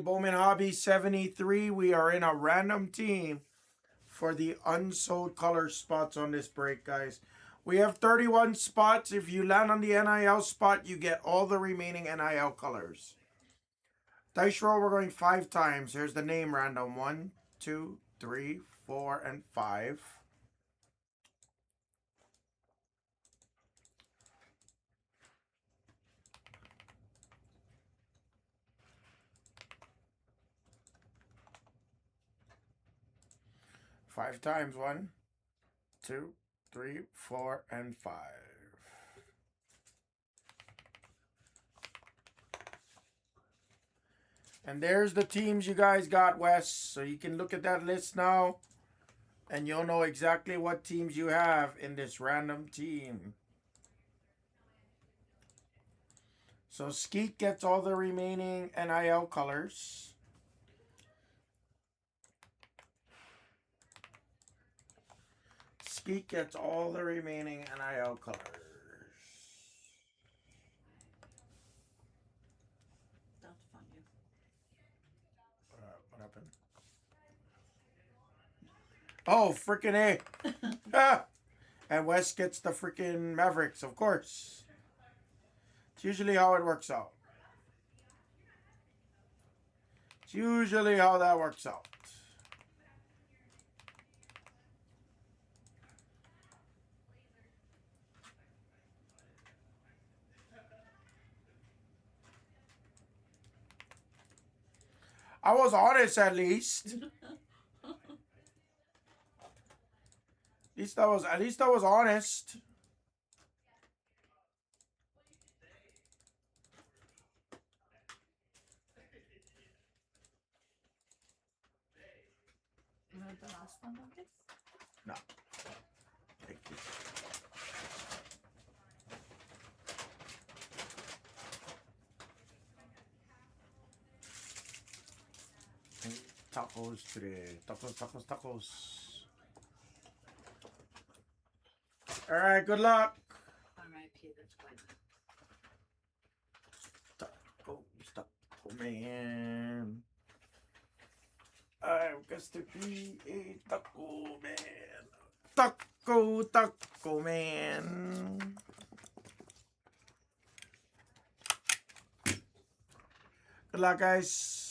Bowman Hobby 73. We are in a random team for the unsold color spots on this break, guys. We have 31 spots. If you land on the NIL spot, you get all the remaining NIL colors. Dice roll, we're going 5 times. Here's the name random. 1, 2, 3, 4, and 5. Five times. 1, 2, 3, 4, and 5. And there's the teams you guys got, Wes. So you can look at that list now. And you'll know exactly what teams you have in this random team. So Skeet gets all the remaining NIL colors. Skeet gets all the remaining NIL colors. What happened? Oh, freaking A. Ah! And Wes gets the freaking Mavericks, of course. It's usually how it works out. It's usually how that works out. I was honest at least. At least I was honest. You want the last one, Lucas? No. Thank you. Tacos today. Tacos. All right, good luck. R.I.P. That's quite Taco man. I guess to be a taco man. Taco man. Good luck, guys.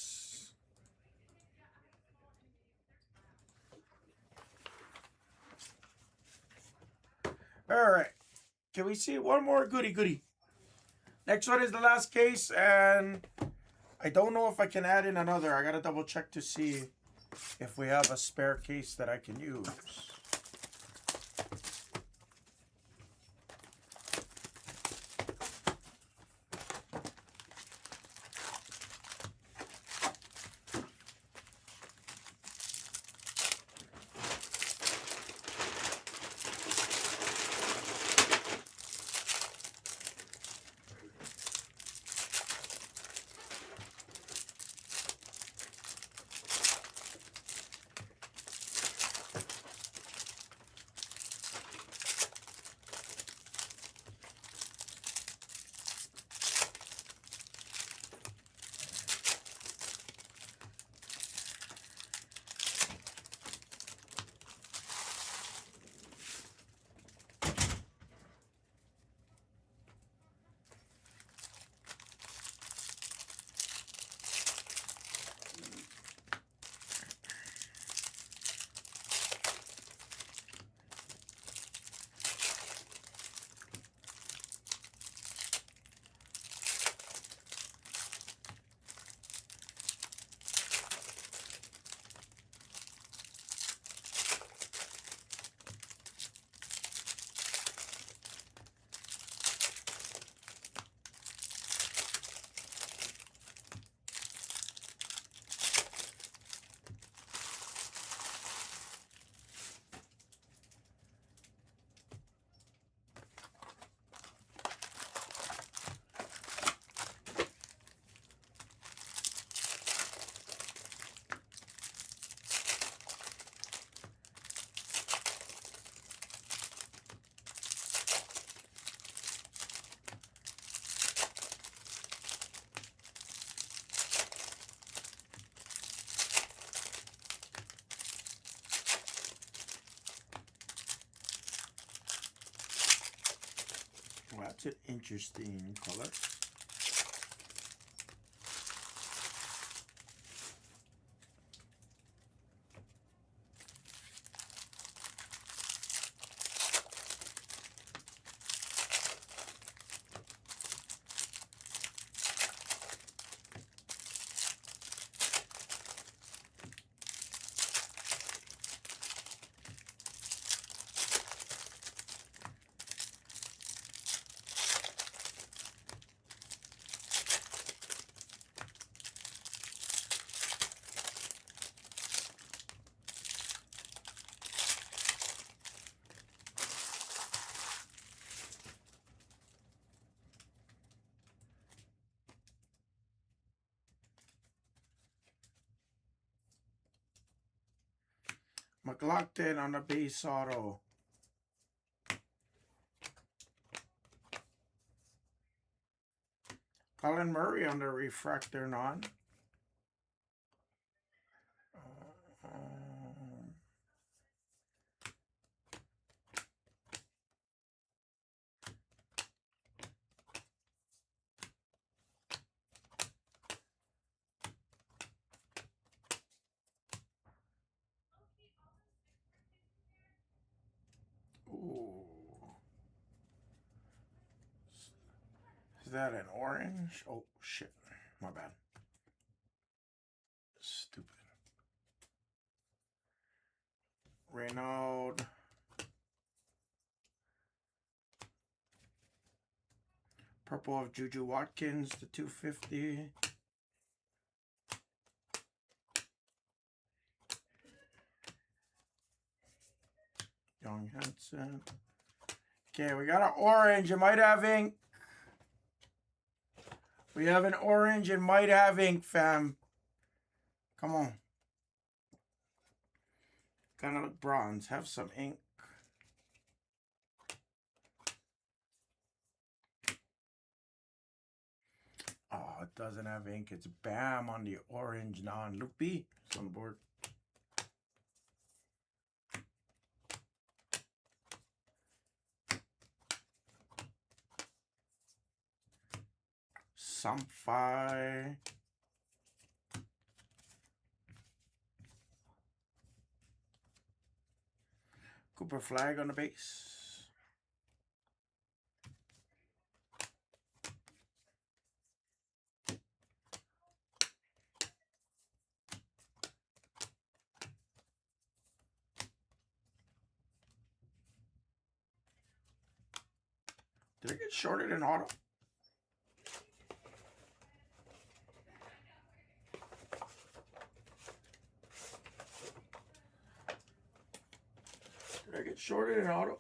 All right. Can we see one more goodie? Next one is the last case, and I don't know if I can add in another. I got to double check to see if we have a spare case that I can use. It's an interesting color. McLaughlin on the base auto. Colin Murray on the refractor non. Ooh. Is that an orange? Oh, shit. My bad. Stupid. Renaud. Purple of Juju Watkins, the 250. Young Hansen. Okay, we got an orange. It might have ink. We have an orange. It might have ink, fam. Come on. Kind of look bronze. Have some ink. Oh, it doesn't have ink. It's Bam on the orange non-loopy. It's on board. Samphire. Cooper Flag on the base. Did I get shorted in auto? Did I get shorted in auto?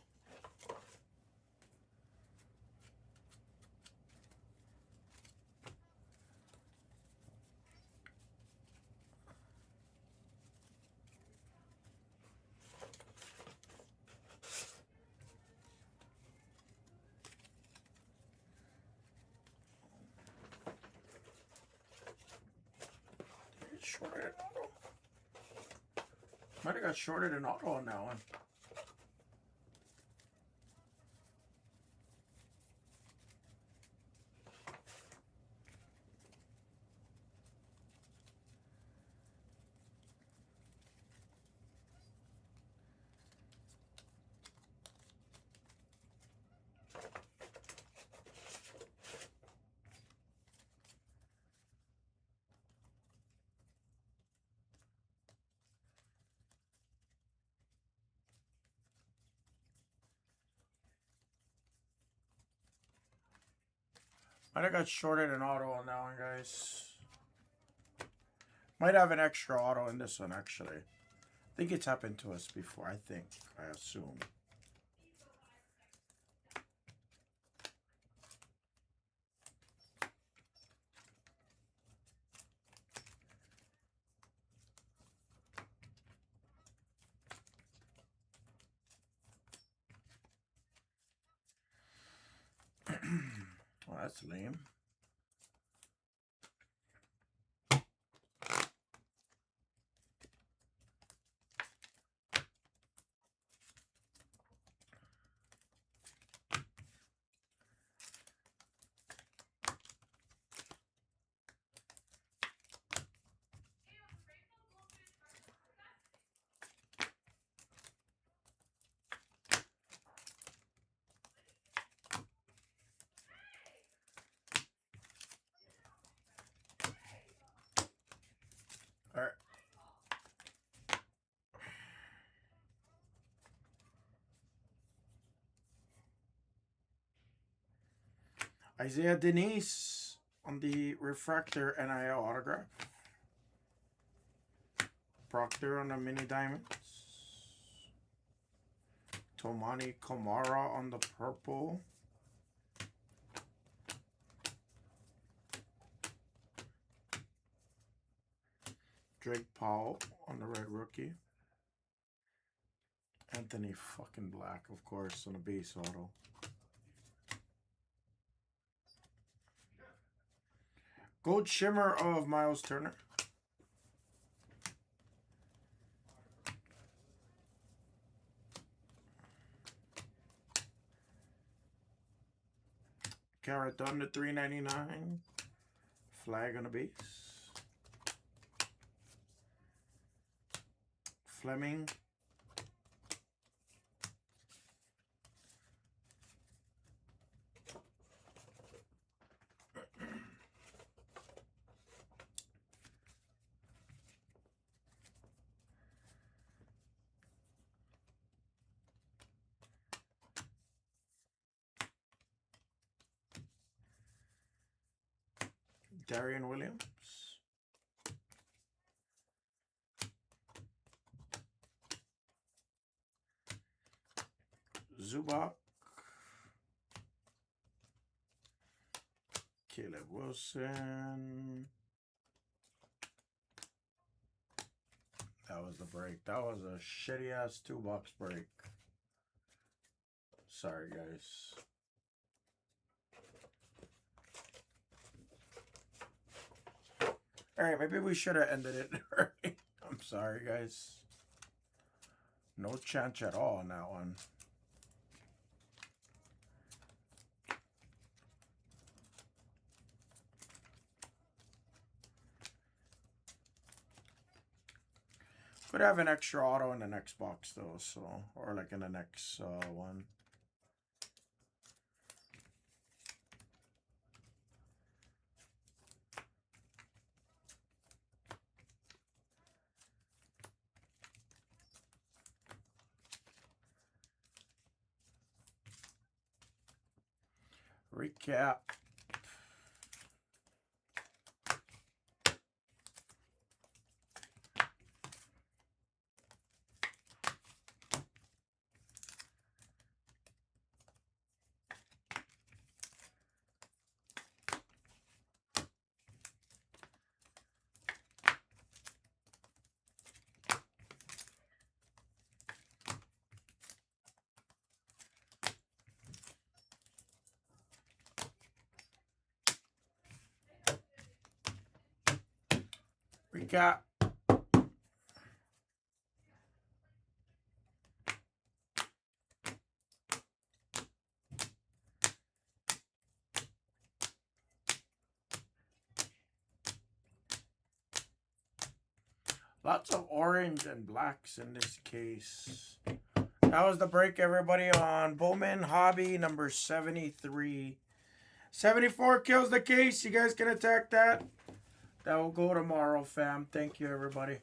Shorted in auto. Might have got shorted in auto on that one. Might have got shorted in auto on that one, guys. Might have an extra auto in this one, actually. I think it's happened to us before, I assume. Well, that's lame. Isaiah Denise on the refractor NIL autograph. Proctor on the mini diamonds. Tomani Kamara on the purple. Drake Powell on the red rookie. Anthony fucking Black, of course, on a base auto. Gold Shimmer of Miles Turner. Carrot on the $3.99. Flag on the base. Fleming. Darian Williams. Zubac. Caleb Wilson. That was the break. That was a shitty ass 2-box break. Sorry, guys. Alright, maybe we should have ended it early. I'm sorry, guys. No chance at all on that one. Could have an extra auto in the next box, though, so, or like in the next one. Recap. Recap. Lots of orange and blacks in this case. That was the break, everybody, on Bowman Hobby number 73. 74 kills the case. You guys can attack that. That will go tomorrow, fam. Thank you, everybody.